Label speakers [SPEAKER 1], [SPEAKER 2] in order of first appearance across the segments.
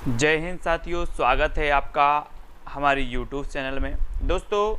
[SPEAKER 1] जय हिंद साथियों, स्वागत है आपका हमारी YouTube चैनल में। दोस्तों,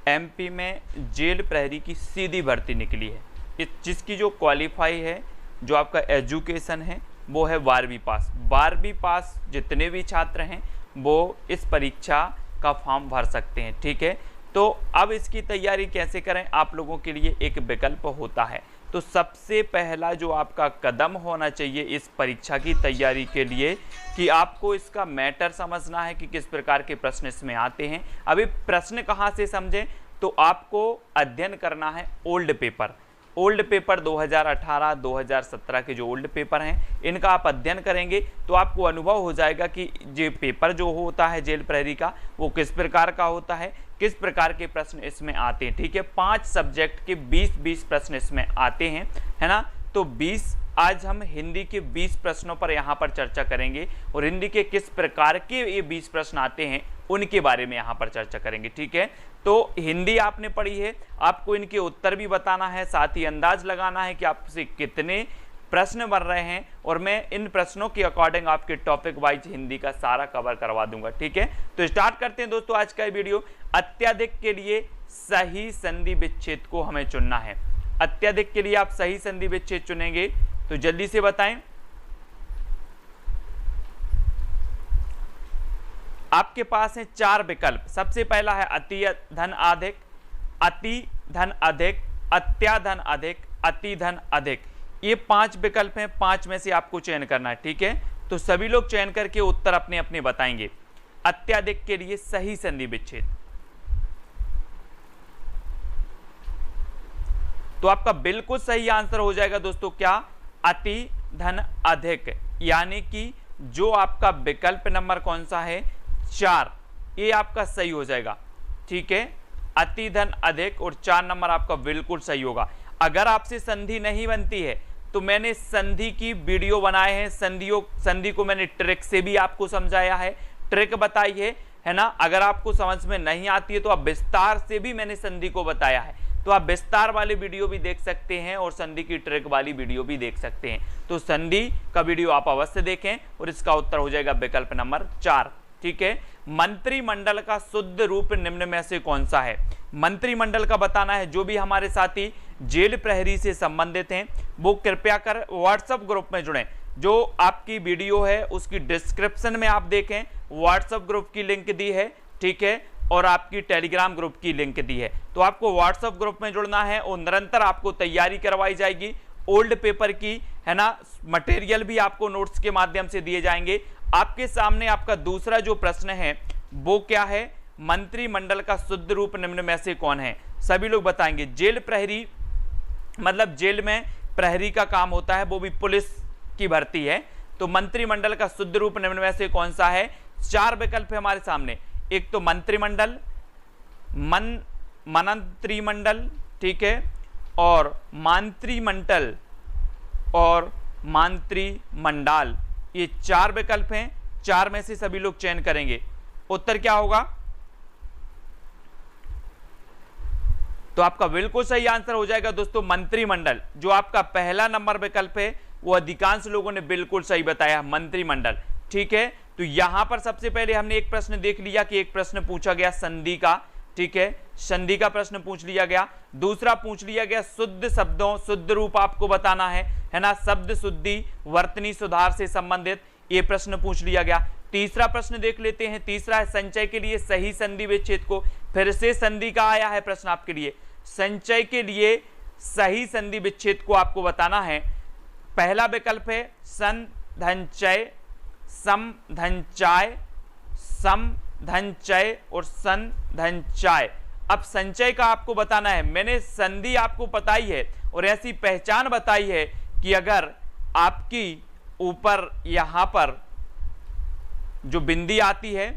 [SPEAKER 1] एमपी में जेल प्रहरी की सीधी भर्ती निकली है। जिसकी जो क्वालिफाई है, जो आपका एजुकेशन है वो है 12वीं पास। 12वीं पास जितने भी छात्र हैं वो इस परीक्षा का फॉर्म भर सकते हैं। ठीक है, तो अब इसकी तैयारी कैसे करें, आप लोगों के लिए एक विकल्प होता है। तो सबसे पहला जो आपका कदम होना चाहिए इस परीक्षा की तैयारी के लिए कि आपको इसका मैटर समझना है कि किस प्रकार के प्रश्न इसमें आते हैं। अभी प्रश्न कहाँ से समझें, तो आपको अध्ययन करना है ओल्ड पेपर। ओल्ड पेपर 2018-2017 के जो ओल्ड पेपर हैं इनका आप अध्ययन करेंगे तो आपको अनुभव हो जाएगा कि ये पेपर जो होता है जेल प्रहरी का वो किस प्रकार का होता है, किस प्रकार के प्रश्न इसमें आते हैं। ठीक है, 5 सब्जेक्ट के 20-20 प्रश्न इसमें आते हैं, है ना। तो 20 आज हम हिंदी के 20 प्रश्नों पर यहाँ पर चर्चा करेंगे और हिंदी के किस प्रकार के ये 20 प्रश्न आते हैं उनके बारे में यहाँ पर चर्चा करेंगे। ठीक है, तो हिंदी आपने पढ़ी है, आपको इनके उत्तर भी बताना है, साथ ही अंदाज लगाना है कि आपसे कितने प्रश्न बन रहे हैं और मैं इन प्रश्नों के अकॉर्डिंग आपके टॉपिक वाइज हिंदी का सारा कवर करवा दूंगा। ठीक है, तो स्टार्ट करते हैं दोस्तों आज का वीडियो। अत्यधिक के लिए सही संधि विच्छेद को हमें चुनना है। अत्यधिक के लिए आप सही संधि विच्छेद चुनेंगे तो जल्दी से बताएं। आपके पास है 4 विकल्प। सबसे पहला है अति धन अधिक, अति धन अधिक, अत्याधन अधिक, अति धन अधिक। ये 5 विकल्प हैं, 5 में से आपको चयन करना है। ठीक है, तो सभी लोग चयन करके उत्तर अपने अपने बताएंगे। अत्यधिक के लिए सही संधि विच्छेद, तो आपका बिल्कुल सही आंसर हो जाएगा दोस्तों क्या, अति धन अधिक, यानी कि जो आपका विकल्प नंबर कौन सा है 4, ये आपका सही हो जाएगा। ठीक है, अति धन अधिक और 4 नंबर आपका बिल्कुल सही होगा। अगर आपसे संधि नहीं बनती है तो मैंने संधि की वीडियो बनाए हैं, संधि को मैंने ट्रिक से भी आपको समझाया है, ट्रिक बताई है ना। अगर आपको समझ में नहीं आती है तो आप विस्तार से भी मैंने संधि को बताया है, तो आप विस्तार वाली वीडियो भी देख सकते हैं और संधि की ट्रिक वाली वीडियो भी देख सकते हैं। तो संधि का वीडियो आप अवश्य देखें और इसका उत्तर हो जाएगा विकल्प नंबर 4। ठीक है, मंत्रिमंडल का शुद्ध रूप निम्न में से कौन सा है। मंत्रिमंडल का बताना है। जो भी हमारे साथी जेल प्रहरी से संबंधित हैं वो कृपया कर व्हाट्सएप ग्रुप में जुड़ें। जो आपकी वीडियो है उसकी डिस्क्रिप्शन में आप देखें, व्हाट्सएप ग्रुप की लिंक दी है। ठीक है, और आपकी टेलीग्राम ग्रुप की लिंक दी है। तो आपको व्हाट्सएप ग्रुप में जुड़ना है और निरंतर आपको तैयारी करवाई जाएगी ओल्ड पेपर की, है ना। मटेरियल भी आपको नोट्स के माध्यम से दिए जाएंगे। आपके सामने आपका दूसरा जो प्रश्न है वो क्या है, मंत्रिमंडल का शुद्ध रूप निम्न में से कौन है। सभी लोग बताएंगे। जेल प्रहरी मतलब जेल में प्रहरी का काम होता है, वो भी पुलिस की भर्ती है। तो मंत्रिमंडल का शुद्ध रूप निम्न में से कौन सा है। 4 विकल्प है हमारे सामने। एक तो मंत्रिमंडल, मंत्रिमंडल, ठीक है, और मांत्रिमंडल और मांत्रिमंडल। ये 4 विकल्प हैं, 4 में से सभी लोग चयन करेंगे। उत्तर क्या होगा, तो आपका बिल्कुल सही आंसर हो जाएगा दोस्तों मंत्रिमंडल। जो आपका पहला नंबर विकल्प है वो अधिकांश लोगों ने बिल्कुल सही बताया, मंत्रिमंडल। ठीक है, तो यहां पर सबसे पहले हमने एक प्रश्न देख लिया कि एक प्रश्न पूछा गया संधि का। ठीक है, संधि का प्रश्न पूछ लिया गया। दूसरा पूछ लिया गया शुद्ध शब्दों, शुद्ध रूप आपको बताना है ना। शब्द शुद्धि, वर्तनी सुधार से संबंधित ये प्रश्न पूछ लिया गया। तीसरा प्रश्न देख लेते हैं। तीसरा है संचय के लिए सही संधि विच्छेद को। फिर से संधि का आया है प्रश्न आपके लिए। संचय के लिए सही संधि विच्छेद को आपको बताना है। पहला विकल्प है संधनचय, समधनचाय, समधनचय और संधनचाय। अब संचय का आपको बताना है। मैंने संधि आपको बताई है और ऐसी पहचान बताई है कि अगर आपकी ऊपर यहां पर जो बिंदी आती है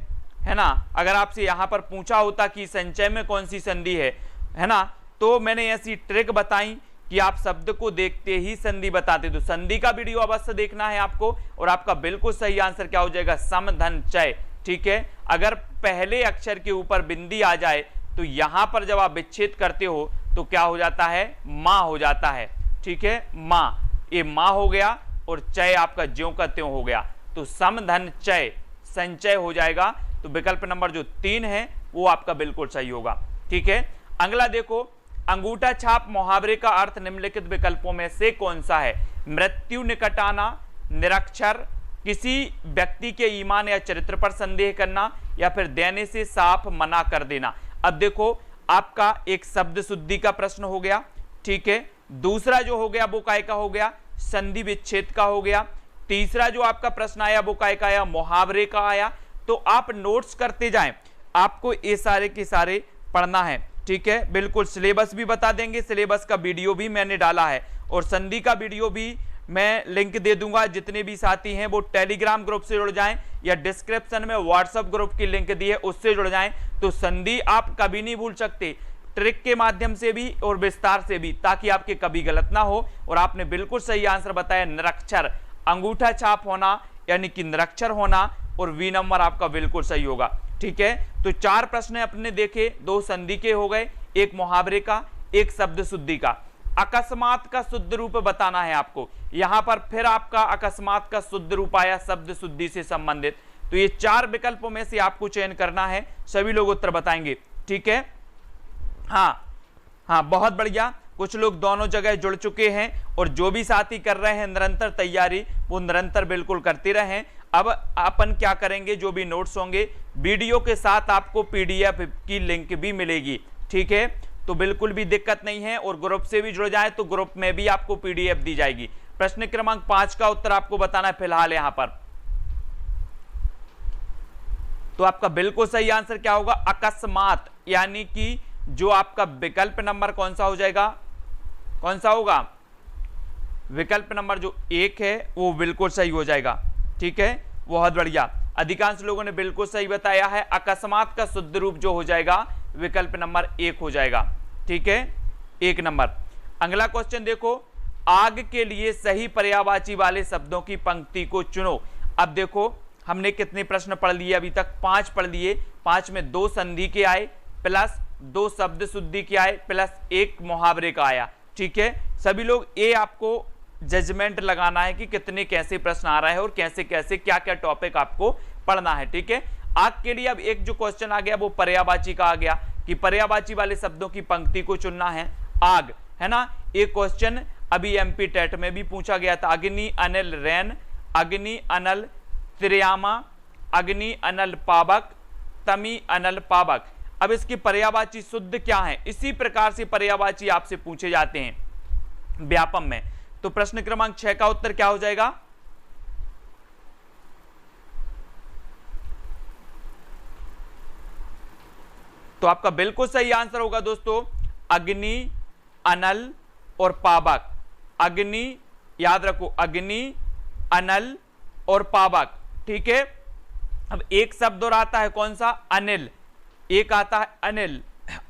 [SPEAKER 1] ना, अगर आपसे यहां पर पूछा होता कि संचय में कौन सी संधि है ना, तो मैंने ऐसी ट्रिक बताई कि आप शब्द को देखते ही संधि बताते। तो संधि का वीडियो अवश्य देखना है आपको और आपका बिल्कुल सही आंसर क्या हो जाएगा, समधनचय। ठीक है, अगर पहले अक्षर के ऊपर बिंदी आ जाए तो यहां पर जब आप विच्छेद करते हो तो क्या हो जाता है, मां हो जाता है। ठीक है, मां, ये मां हो गया और चय आपका ज्यों का त्यों हो गया। तो सम धन चय, संचय हो जाएगा। तो विकल्प नंबर जो 3 है वो आपका बिल्कुल सही होगा। ठीक है, अगला देखो, अंगूठा छाप मुहावरे का अर्थ निम्नलिखित विकल्पों में से कौन सा है? मृत्यु निकट आना, निरक्षर, किसी व्यक्ति के ईमान या चरित्र पर संदेह करना, या फिर देने से साफ मना कर देना। अब देखो आपका एक शब्द शुद्धि का प्रश्न हो गया, ठीक है, दूसरा जो हो गया वो काय का हो गया, संधि विच्छेद का हो गया, तीसरा जो आपका प्रश्न आया वो काय का आया, मुहावरे का आया। तो आप नोट्स करते जाएं, आपको ये सारे के सारे पढ़ना है। ठीक है, बिल्कुल सिलेबस भी बता देंगे, सिलेबस का वीडियो भी मैंने डाला है और संधि का वीडियो भी मैं लिंक दे दूंगा। जितने भी साथी हैं वो टेलीग्राम ग्रुप से जुड़ जाएं या डिस्क्रिप्शन में व्हाट्सएप ग्रुप की लिंक दी है उससे जुड़ जाएं। तो संधि आप कभी नहीं भूल सकते, ट्रिक के माध्यम से भी और विस्तार से भी, ताकि आपके कभी गलत ना हो। और आपने बिल्कुल सही आंसर बताया, निरक्षर, अंगूठा छाप होना यानी कि निरक्षर होना, और वी नंबर आपका बिल्कुल सही होगा। ठीक है, तो 4 प्रश्न अपने देखे, 2 संधि के हो गए, 1 मुहावरे का, 1 शब्द शुद्धि का। अकस्मात का शुद्ध रूप बताना है आपको। यहां पर फिर आपका अकस्मात का शुद्ध रूप आया शब्द शुद्धि से संबंधित। तो ये 4 विकल्पों में से आपको चयन करना है, सभी लोग उत्तर बताएंगे। ठीक है, हाँ, बहुत बढ़िया, कुछ लोग दोनों जगह जुड़ चुके हैं और जो भी साथी कर रहे हैं निरंतर तैयारी, वो निरंतर बिल्कुल करते रहें। अब अपन क्या करेंगे, जो भी नोट्स होंगे वीडियो के साथ आपको पीडीएफ की लिंक भी मिलेगी। ठीक है, तो बिल्कुल भी दिक्कत नहीं है, और ग्रुप से भी जुड़ जाए तो ग्रुप में भी आपको पीडीएफ दी जाएगी। प्रश्न क्रमांक 5 का उत्तर आपको बताना है फिलहाल यहां पर। तो आपका बिल्कुल सही आंसर क्या होगा, अकस्मात, यानी कि जो आपका विकल्प नंबर कौन सा हो जाएगा, कौन सा होगा, विकल्प नंबर जो 1 है वो बिल्कुल सही हो जाएगा। ठीक है, बहुत बढ़िया, अधिकांश लोगों ने बिल्कुल सही बताया है। अकस्मात का शुद्ध रूप जो हो जाएगा विकल्प नंबर 1 हो जाएगा। ठीक है, 1 नंबर। अगला क्वेश्चन देखो, आग के लिए सही पर्यायवाची वाले शब्दों की पंक्ति को चुनो। अब देखो हमने कितने प्रश्न पढ़ लिए अभी तक, 5 पढ़ लिए, 5 में 2 संधि के आए, प्लस 2 शब्द शुद्धि के आए, प्लस 1 मुहावरे का आया। ठीक है, सभी लोग ये आपको जजमेंट लगाना है कि कितने कैसे प्रश्न आ रहा है और कैसे कैसे क्या क्या टॉपिक आपको पढ़ना है। ठीक है, आग के लिए अब एक जो क्वेश्चन आ गया वो पर्यायवाची का आ गया कि पर्यायवाची वाले शब्दों की पंक्ति को चुनना है। आग है ना, एक क्वेश्चन अभी एमपी टेट में भी पूछा गया था, अग्नि अनल रैन, अग्नि अनल त्रियामा, अग्नि अनल पावक, तमी अनल पावक। अब इसकी पर्यायवाची शुद्ध क्या है, इसी प्रकार से पर्यायवाची आपसे पूछे जाते हैं व्यापम में। तो प्रश्न क्रमांक 6 का उत्तर क्या हो जाएगा, तो आपका बिल्कुल सही आंसर होगा दोस्तों, अग्नि, अनल और पावक। अग्नि याद रखो, अग्नि, अनल और पावक। ठीक है, अब एक शब्द और आता है कौन सा, अनिल, एक आता है अनिल।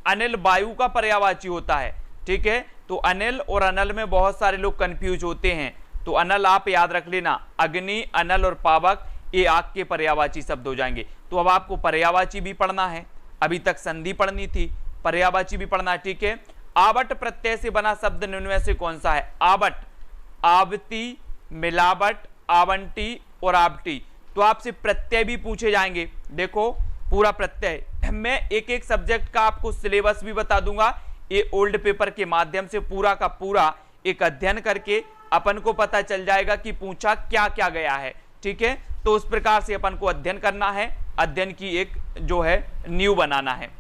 [SPEAKER 1] अनिल वायु का पर्यायवाची होता है। ठीक है, तो अनिल और अनल में बहुत सारे लोग कंफ्यूज होते हैं, तो अनल आप याद रख लेना, अग्नि, अनल और पावक ये आग के पर्यायवाची शब्द हो जाएंगे। तो अब आपको पर्यायवाची भी पढ़ना है, अभी तक संधि पढ़नी थी, पर्यायवाची भी पढ़ना है। ठीक है, आवट प्रत्यय से बना शब्द निम्न में से कौन सा है, आवट, आवती, मिलावट, आवंटी और आवटी। तो आपसे प्रत्यय भी पूछे जाएंगे। देखो पूरा प्रत्यय, मैं एक एक सब्जेक्ट का आपको सिलेबस भी बता दूंगा, ये ओल्ड पेपर के माध्यम से पूरा का पूरा एक अध्ययन करके अपन को पता चल जाएगा कि पूछा क्या क्या गया है। ठीक है, तो उस प्रकार से अपन को अध्ययन करना है, अध्ययन की एक जो है न्यू बनाना है।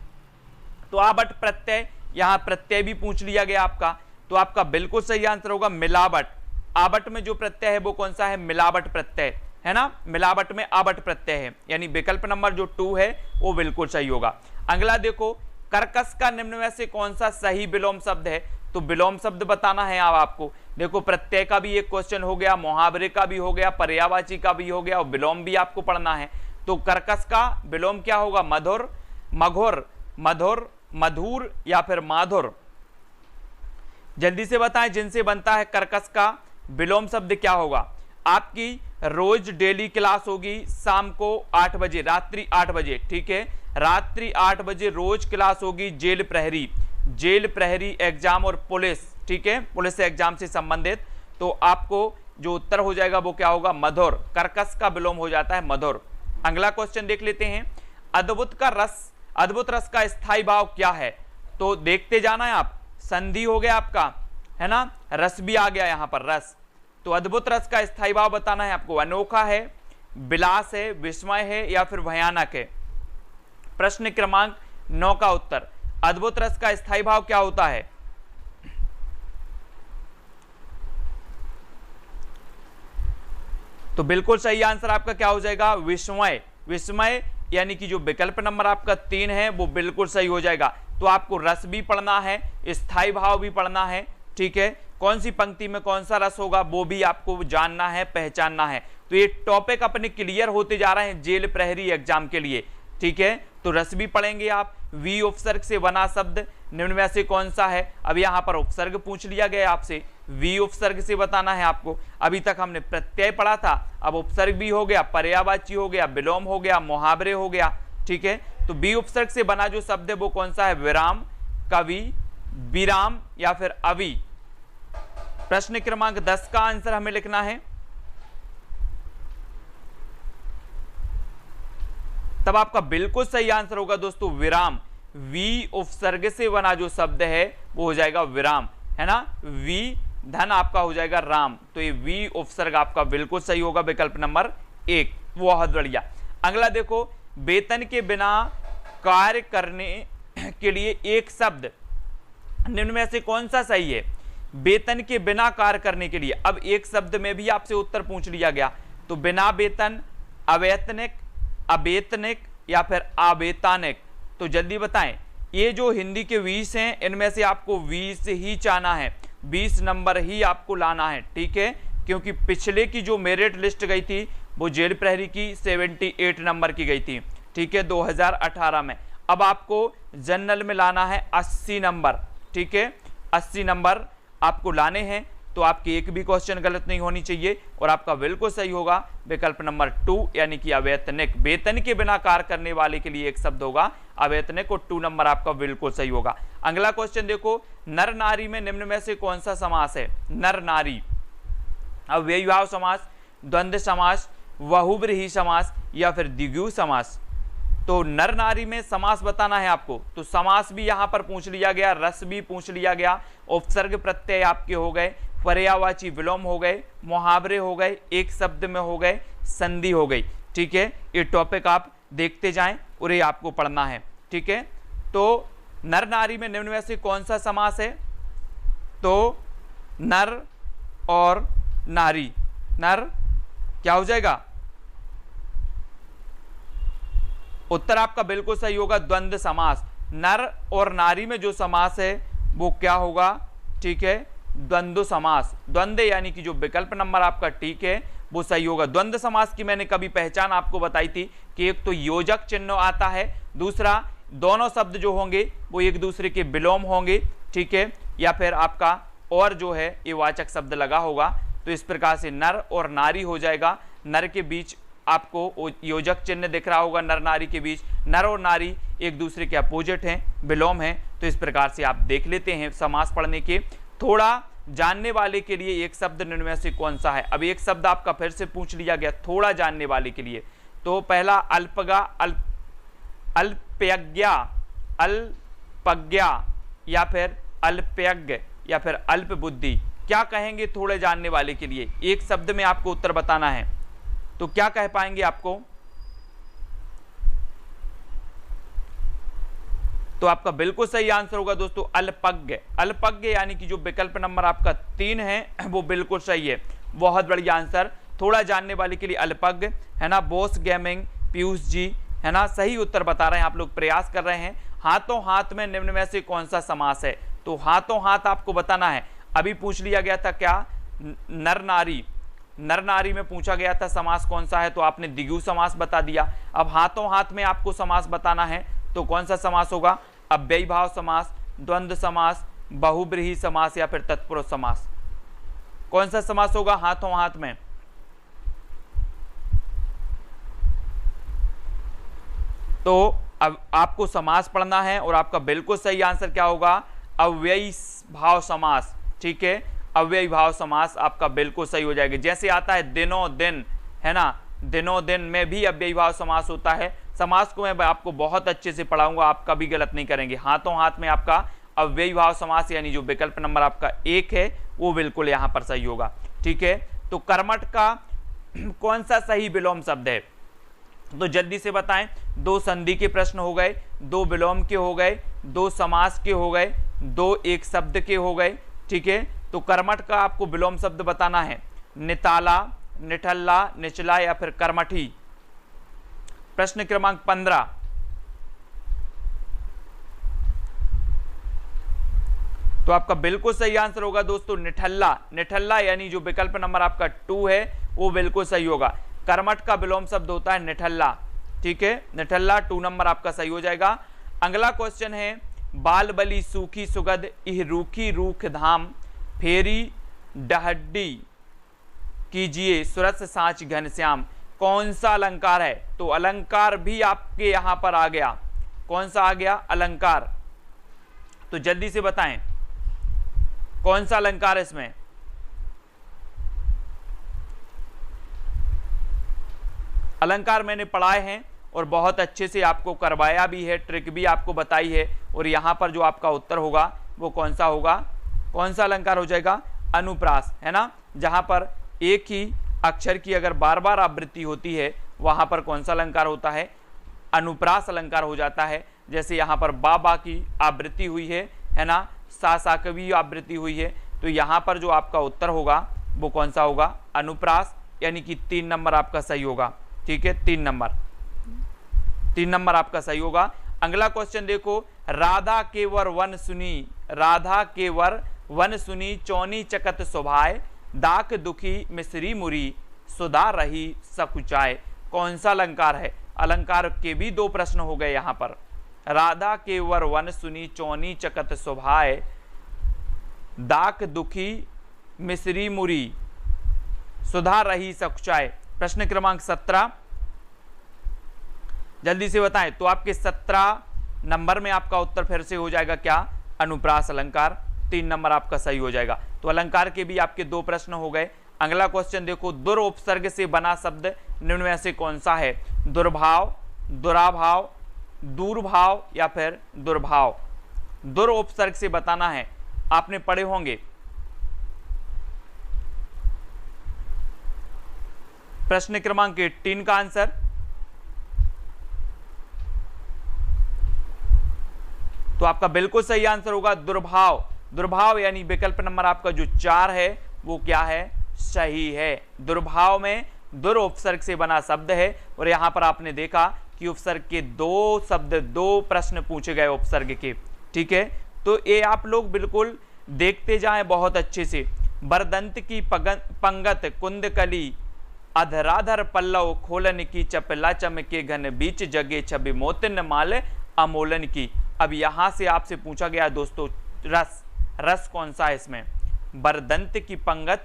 [SPEAKER 1] तो आवट प्रत्यय, यहां प्रत्यय भी पूछ लिया गया आपका, तो आपका बिल्कुल सही आंसर होगा मिलावट। आवट में जो प्रत्यय है वो कौन सा है, मिलावट प्रत्यय है ना, मिलावट में आवट प्रत्यय है, यानी विकल्प नंबर जो 2 है वो बिल्कुल सही होगा। अगला देखो, कर्कश का निम्न में से कौन सा सही विलोम शब्द है, तो विलोम शब्द बताना है अब आपको। देखो प्रत्यय का भी एक क्वेश्चन हो गया, मुहावरे का भी हो गया, पर्यायवाची का भी हो गया और विलोम भी आपको पढ़ना है। तो कर्कश का विलोम क्या होगा, मधुर, मघुर, मधुर, मधुर या फिर माधुर। जल्दी से बताएं जिनसे बनता है कर्कश का विलोम शब्द क्या होगा। आपकी रोज डेली क्लास होगी शाम को 8 बजे, रात्रि 8 बजे। ठीक है, रात्रि 8 बजे रोज क्लास होगी जेल प्रहरी, जेल प्रहरी एग्जाम और पुलिस। ठीक है, पुलिस एग्जाम से संबंधित। तो आपको जो उत्तर हो जाएगा वो क्या होगा, मधुर। कर्कश का विलोम हो जाता है मधुर। अगला क्वेश्चन देख लेते हैं, अद्भुत रस का स्थायी भाव क्या है? तो देखते जाना है आप, संधि हो गया आपका, है ना, रस भी आ गया यहां पर, रस। तो अद्भुत रस का स्थायी भाव बताना है आपको, अनोखा है, विलास है, विस्मय है या फिर भयानक है। प्रश्न क्रमांक 9 का उत्तर, अद्भुत रस का स्थायी भाव क्या होता है? तो बिल्कुल सही आंसर आपका क्या हो जाएगा, विस्मय। विस्मय यानी कि जो विकल्प नंबर आपका 3 है वो बिल्कुल सही हो जाएगा। तो आपको रस भी पढ़ना है, स्थायी भाव भी पढ़ना है, ठीक है, कौन सी पंक्ति में कौन सा रस होगा वो भी आपको जानना है, पहचानना है। तो ये टॉपिक अपने क्लियर होते जा रहे हैं जेल प्रहरी एग्जाम के लिए, ठीक है। तो रस भी पढ़ेंगे आप। वी उपसर्ग से बना शब्द निम्न में से कौन सा है? अब यहां पर उपसर्ग पूछ लिया गया आपसे, वी उपसर्ग से बताना है आपको। अभी तक हमने प्रत्यय पढ़ा था, अब उपसर्ग भी हो गया, पर्यायवाची हो गया, विलोम हो गया, मुहावरे हो गया, ठीक है। तो बी उपसर्ग से बना जो शब्द है वो कौन सा है? विराम, कवि, विराम या फिर अवि। प्रश्न क्रमांक 10 का आंसर हमें लिखना है। तब आपका बिल्कुल सही आंसर होगा दोस्तों विराम। वी उपसर्ग से बना जो शब्द है वो हो जाएगा विराम, है ना। वी धन आपका हो जाएगा राम। तो ये वी उपसर्ग आपका बिल्कुल सही होगा, विकल्प नंबर 1। बहुत बढ़िया। अगला देखो, वेतन के बिना कार्य करने के लिए एक शब्द निम्न में से कौन सा सही है? वेतन के बिना कार्य करने के लिए, अब एक शब्द में भी आपसे उत्तर पूछ लिया गया। तो बिना वेतन, अवेतनिक, अवेतनिक या फिर अवेतनिक। तो जल्दी बताएं, ये जो हिंदी के 20 हैं इनमें से आपको 20 ही चाहना है, 20 नंबर ही आपको लाना है, ठीक है। क्योंकि पिछले की जो मेरिट लिस्ट गई थी वो जेल प्रहरी की 78 नंबर की गई थी, ठीक है, 2018 में। अब आपको जनरल में लाना है 80 नंबर, ठीक है, 80 नंबर आपको लाने हैं। तो आपकी एक भी क्वेश्चन गलत नहीं होनी चाहिए और आपका बिल्कुल सही होगा विकल्प नंबर 2 यानी कि अवेतनिक। वेतन के बिना कार्य करने वाले के लिए एक शब्द होगा अवेतनिक और 2 नंबर आपका बिल्कुल सही होगा। अगला क्वेश्चन देखो, नर नारी में निम्न में से कौन सा समास है? नर नारी, अव्ययीभाव समास, द्वंद्व समास, बहुव्रीहि समास या फिर द्विगु समास। तो नर नारी में समास बताना है आपको। तो समास भी यहां पर पूछ लिया गया, रस भी पूछ लिया गया, उपसर्ग प्रत्यय आपके हो गए, पर्यायवाची विलोम हो गए, मुहावरे हो गए, एक शब्द में हो गए, संधि हो गई, ठीक है। ये टॉपिक आप देखते जाएं और ये आपको पढ़ना है, ठीक है। तो नर नारी में निम्न में से कौन सा समास है? तो नर और नारी, नर क्या हो जाएगा? उत्तर आपका बिल्कुल सही होगा द्वंद्व समास। नर और नारी में जो समास है वो क्या होगा? ठीक है, द्वंद्व समास। द्वंद्व यानी कि जो विकल्प नंबर आपका ठीक है वो सही होगा। द्वंद्व समास की मैंने कभी पहचान आपको बताई थी कि एक तो योजक चिन्ह आता है, दूसरा दोनों शब्द जो होंगे वो एक दूसरे के विलोम होंगे, ठीक है, या फिर आपका और जो है ये वाचक शब्द लगा होगा। तो इस प्रकार से नर और नारी हो जाएगा। नर के बीच आपको योजक चिन्ह दिख रहा होगा, नर नारी के बीच। नर और नारी एक दूसरे के अपोजिट हैं, विलोम हैं। तो इस प्रकार से आप देख लेते हैं समास पढ़ने के। थोड़ा जानने वाले के लिए एक शब्द निम्न में से कौन सा है? अब एक शब्द आपका फिर से पूछ लिया गया थोड़ा जानने वाले के लिए। तो पहला अल्पगा, अल्पज्ञा, अल्पज्ञा या फिर अल्पज्ञ या फिर अल्प बुद्धि। क्या कहेंगे थोड़े जानने वाले के लिए? एक शब्द में आपको उत्तर बताना है, तो क्या कह पाएंगे आपको? तो आपका बिल्कुल सही आंसर होगा दोस्तों अल्पज्ञ। अल्पज्ञ यानी कि जो विकल्प नंबर आपका 3 है वो बिल्कुल सही है। बहुत बढ़िया आंसर। थोड़ा जानने वाले के लिए अल्पज्ञ, है ना। बोस गेमिंग, पीयूष जी, है ना, सही उत्तर बता रहे हैं, आप लोग प्रयास कर रहे हैं। हाथों हाथ में निम्न में से कौन सा समास है? तो हाथों हाथ आपको बताना है। अभी पूछ लिया गया था क्या? नर नारी। नर नारी में पूछा गया था समास कौन सा है, तो आपने द्विगु समास बता दिया। अब हाथों हाथ में आपको समास बताना है, तो कौन सा समास होगा? अव्ययीभाव समास, द्वंद्व समास, बहुव्रीहि समास या फिर तत्पुरुष समास। कौन सा समास होगा हाथों हाथ में? तो अब आपको समास पढ़ना है और आपका बिल्कुल सही आंसर क्या होगा? अव्ययीभाव समास, ठीक है। अव्ययी भाव समास आपका बिल्कुल सही हो जाएगा। जैसे आता है दिनों दिन, है ना, दिनों दिन में भी अव्ययी भाव समास होता है। समास को मैं आपको बहुत अच्छे से पढ़ाऊंगा, आप कभी गलत नहीं करेंगे। हाथों हाथ में आपका अव्ययी भाव समास यानी जो विकल्प नंबर आपका 1 है वो बिल्कुल यहां पर सही होगा। ठीक है, तो कर्मठ का कौन सा सही विलोम शब्द है, तो जल्दी से बताएं। 2 संधि के प्रश्न हो गए, 2 विलोम के हो गए, 2 समास के हो गए, 2 एक शब्द के हो गए। ठीक है, तो कर्मठ का आपको विलोम शब्द बताना है, निताला, निठल्ला, निचला या फिर कर्मठी। प्रश्न क्रमांक 15, तो आपका बिल्कुल सही आंसर होगा दोस्तों निठल्ला। निठल्ला यानी जो विकल्प नंबर आपका 2 है वो बिल्कुल सही होगा। कर्मठ का विलोम शब्द होता है निठल्ला। ठीक है, निठल्ला 2 नंबर आपका सही हो जाएगा। अगला क्वेश्चन है, बाल बली सूखी सुगध इह रूखी रूख धाम फेरी डहड्डी कीजिए सुरस सांच घनश्याम। कौन सा अलंकार है, तो अलंकार भी आपके यहां पर आ गया। कौन सा आ गया अलंकार, तो जल्दी से बताएं कौन सा अलंकार है इसमें। अलंकार मैंने पढ़ाए हैं और बहुत अच्छे से आपको करवाया भी है, ट्रिक भी आपको बताई है। और यहां पर जो आपका उत्तर होगा वो कौन सा होगा, कौन सा अलंकार हो जाएगा, अनुप्रास, है ना। जहां पर एक ही अक्षर की अगर बार बार आवृत्ति होती है वहां पर कौन सा अलंकार होता है, अनुप्रास अलंकार हो जाता है। जैसे यहां पर बा की आवृत्ति हुई है ना, सा की भी आवृत्ति हुई है, तो यहां पर जो आपका उत्तर होगा वो कौन सा होगा, अनुप्रास, यानी कि 3 नंबर आपका सही होगा। ठीक है, 3 नंबर आपका सही होगा। अगला क्वेश्चन देखो, राधा के वर वन सुनी, राधा के वर वन सुनी चौनी चकत सुभाए दाक दुखी मिश्री मुरी सुधा रही सकुचाए। कौन सा अलंकार है, अलंकार के भी 2 प्रश्न हो गए यहां पर। राधा के वर वन सुनी चौनी चकत सुभाए दाक दुखी मिश्री मुरी सुधा रही सकुचाए। प्रश्न क्रमांक 17, जल्दी से बताएं। तो आपके 17 नंबर में आपका उत्तर फिर से हो जाएगा क्या, अनुप्रास अलंकार। 3 नंबर आपका सही हो जाएगा। तो अलंकार के भी आपके 2 प्रश्न हो गए। अगला क्वेश्चन देखो, दुर्उपसर्ग से बना शब्द निम्न में से कौन सा है, दुर्भाव, दुराभाव, दूरभाव या फिर दुर्भाव। दुर्उपसर्ग से बताना है, आपने पढ़े होंगे। प्रश्न क्रमांक 18 का आंसर, तो आपका बिल्कुल सही आंसर होगा दुर्भाव। दुर्भाव यानी विकल्प नंबर आपका जो 4 है वो क्या है, सही है। दुर्भाव में दुर उपसर्ग से बना शब्द है। और यहां पर आपने देखा कि उपसर्ग के 2 शब्द, 2 प्रश्न पूछे गए उपसर्ग के। ठीक है, तो ये आप लोग बिल्कुल देखते जाएं बहुत अच्छे से। बरदंत की पंगत कुंदकली अधराधर पल्लव खोलन की चपला चमके घन बीच जगे छवि मोतिन माल अमोलन की। अब यहां से आपसे पूछा गया दोस्तों रस, रस कौन सा है इसमें, बरदंत की पंगत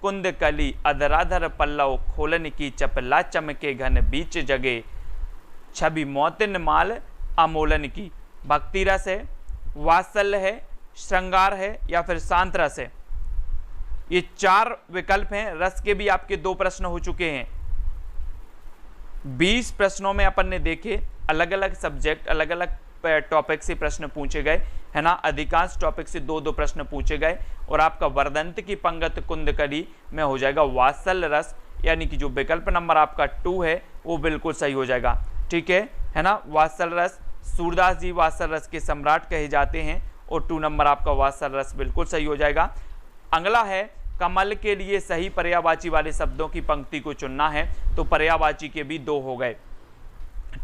[SPEAKER 1] कुंदकली अधराधर पल्लव खोलन की चपला चमके घन बीच जगे छवि मोतिन माल अमोलन की। भक्ति रस है, वात्सल्य है, श्रृंगार है या फिर शांत रस है। ये 4 विकल्प हैं। रस के भी आपके 2 प्रश्न हो चुके हैं। 20 प्रश्नों में अपन ने देखे अलग अलग सब्जेक्ट, अलग अलग टॉपिक से प्रश्न पूछे गए, है ना। अधिकांश टॉपिक से 2-2 प्रश्न पूछे गए। और आपका वरदंत की पंगत कुंदकली में हो जाएगा वात्सल्य रस, यानी कि जो विकल्प नंबर आपका 2 है वो बिल्कुल सही हो जाएगा। ठीक है ना। वात्सल्य रस, सूरदास जी वात्सल्य रस के सम्राट कहे जाते हैं और 2 नंबर आपका वात्सल्य रस बिल्कुल सही हो जाएगा। अगला है, कमल के लिए सही पर्यायवाची वाले शब्दों की पंक्ति को चुनना है। तो पर्यायवाची के भी 2 हो गए।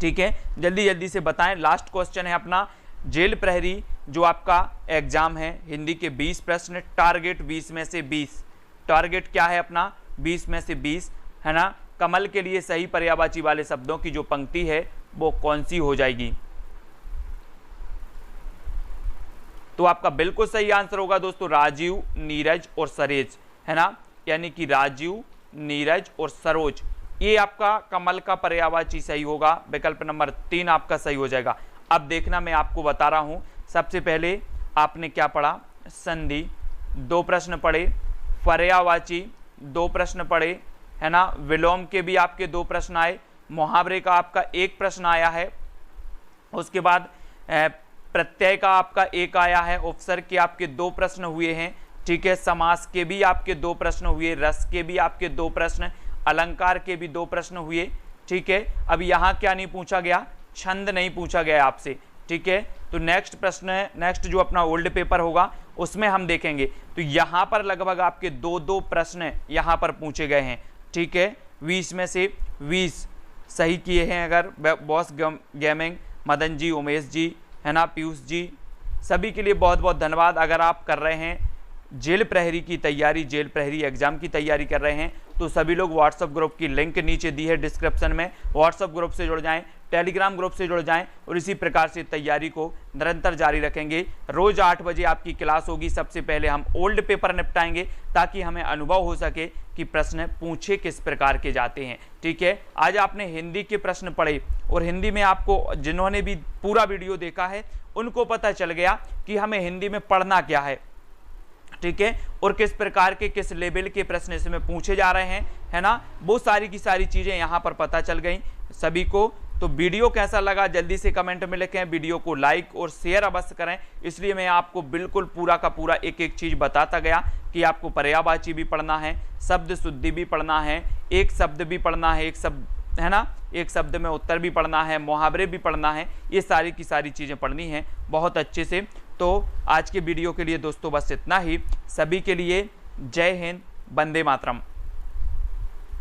[SPEAKER 1] ठीक है, जल्दी जल्दी से बताएं। लास्ट क्वेश्चन है अपना, जेल प्रहरी जो आपका एग्जाम है, हिंदी के 20 प्रश्न, टारगेट 20 में से 20। टारगेट क्या है अपना, 20 में से 20, है ना। कमल के लिए सही पर्यायवाची वाले शब्दों की जो पंक्ति है वो कौन सी हो जाएगी, तो आपका बिल्कुल सही आंसर होगा दोस्तों राजीव, नीरज और सरोज, है ना। यानी कि राजीव, नीरज और सरोज, ये आपका कमल का पर्यायवाची सही होगा। विकल्प नंबर 3 आपका सही हो जाएगा। अब देखना, मैं आपको बता रहा हूं। सबसे पहले आपने क्या पढ़ा, संधि, 2 प्रश्न पढ़े, पर्यायवाची 2 प्रश्न पढ़े, है ना। विलोम के भी आपके 2 प्रश्न आए, मुहावरे का आपका 1 प्रश्न आया है, उसके बाद प्रत्यय का आपका 1 आया है, उपसर्ग के आपके 2 प्रश्न हुए हैं, ठीक है। समास के भी आपके 2 प्रश्न हुए, रस के भी आपके 2 प्रश्न, अलंकार के भी 2 प्रश्न हुए, ठीक है। अब यहाँ क्या नहीं पूछा गया, छंद नहीं पूछा गया आपसे, ठीक है। तो नेक्स्ट प्रश्न है, नेक्स्ट जो अपना ओल्ड पेपर होगा उसमें हम देखेंगे। तो यहाँ पर लगभग आपके 2-2 प्रश्न यहाँ पर पूछे गए हैं, ठीक है। 20 में से 20 सही किए हैं। अगर बॉस गेमिंग, मदन जी, उमेश जी, है ना, पीयूष जी, सभी के लिए बहुत बहुत धन्यवाद। अगर आप कर रहे हैं जेल प्रहरी की तैयारी, जेल प्रहरी एग्जाम की तैयारी कर रहे हैं, तो सभी लोग व्हाट्सएप ग्रुप की लिंक नीचे दी है डिस्क्रिप्शन में, व्हाट्सएप ग्रुप से जुड़ जाएं, टेलीग्राम ग्रुप से जुड़ जाएं और इसी प्रकार से तैयारी को निरंतर जारी रखेंगे। रोज 8 बजे आपकी क्लास होगी। सबसे पहले हम ओल्ड पेपर निपटाएंगे ताकि हमें अनुभव हो सके कि प्रश्न पूछे किस प्रकार के जाते हैं, ठीक है। आज आपने हिंदी के प्रश्न पढ़े और हिंदी में आपको, जिन्होंने भी पूरा वीडियो देखा है उनको पता चल गया कि हमें हिंदी में पढ़ना क्या है, ठीक है, और किस प्रकार के, किस लेवल के प्रश्न इसमें पूछे जा रहे हैं, है ना। वो सारी की सारी चीजें यहाँ पर पता चल गई सभी को। तो वीडियो कैसा लगा जल्दी से कमेंट में लिखें, वीडियो को लाइक और शेयर अवश्य करें। इसलिए मैं आपको बिल्कुल पूरा का पूरा एक एक चीज बताता गया कि आपको पर्यायवाची भी पढ़ना है, शब्द शुद्धि भी पढ़ना है, एक शब्द भी पढ़ना है, एक शब्द, है ना, एक शब्द में उत्तर भी पढ़ना है, मुहावरे भी पढ़ना है, ये सारी की सारी चीज़ें पढ़नी हैं बहुत अच्छे से। तो आज के वीडियो के लिए दोस्तों बस इतना ही। सभी के लिए जय हिंद, वंदे मातरम।